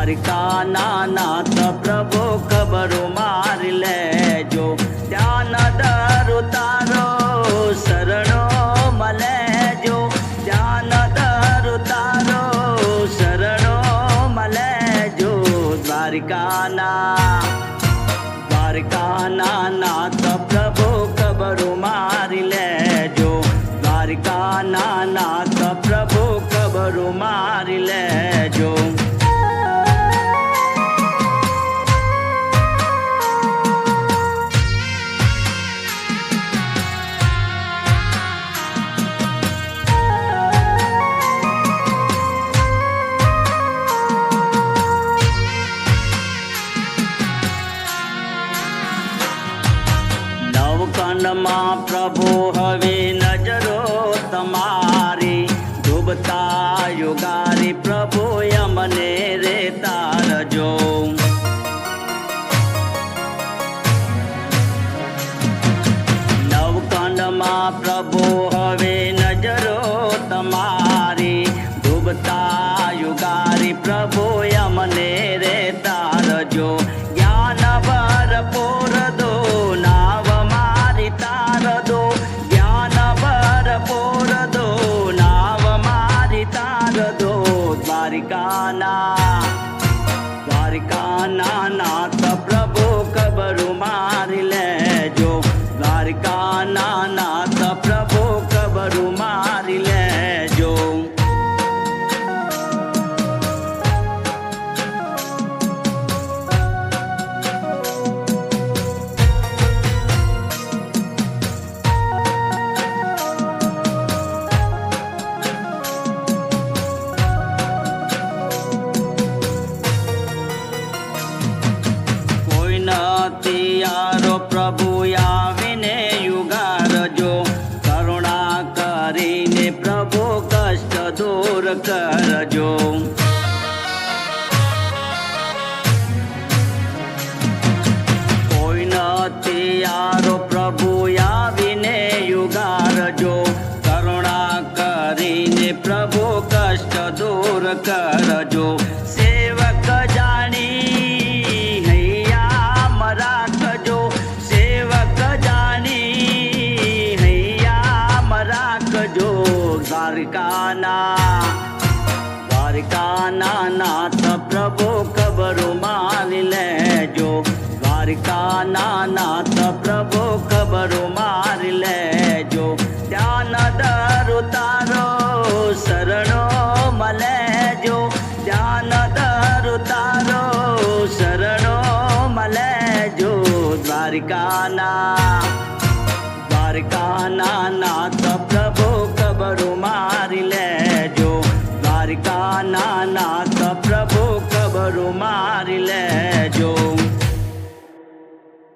દ્વારિકાના નાથ પ્રભુ ખબરો મારી લેજો, ધ્યાન ધરું તારો શરણો મલેજો, ધ્યાન ધરું તારો શરણો મલેજો. દ્વારિકાના નાથ પ્રભુ ખબરો મારી લેજો, દ્વારિકાના નાથ પ્રભુ ખબરો મારી લેજો. નવખંડમાં પ્રભુ હવે નજરો તમારી, ડૂબતા યુગારી પ્રભુ અમને રે તારજો. નવખંડમાં પ્રભુ હવે નજરો તમારી, ડૂબતા યુગારી પ્રભુ અમને રે તારજો. જ્ઞાન ભરપૂર દો નાવ મારી તારદો, જ્ઞાન ભરપૂર દો નાવ મારી તારદો. દ્વારિકાના નાથ પ્રભુ ખબરો મારી લેજો, દ્વારિકાના નાથ પ્રભુ ખબરો મારી લેજો. યારો પ્રભુ આવીને યુગારજો, કરુણા કરીને પ્રભુ કષ્ટ દૂર કરજો. કોઈ નથી યારો પ્રભુ આવીને યુગારજો, કરુણા કરીને પ્રભુ કષ્ટ દૂર કરજો. સેવક જાણી રાખજો, સેવક જાણી હૈયામ રાખજો. દ્વારિકાના નાથ પ્રભુ ખબરો મારી લેજો, દ્વારિકાના નાથ પ્રભુ ખબરો મારી લેજો. ધ્યાન ધરું તારો શરણો મલેજો, ધ્યાન ધરું તારો શરણો મલેજો. દ્વારિકા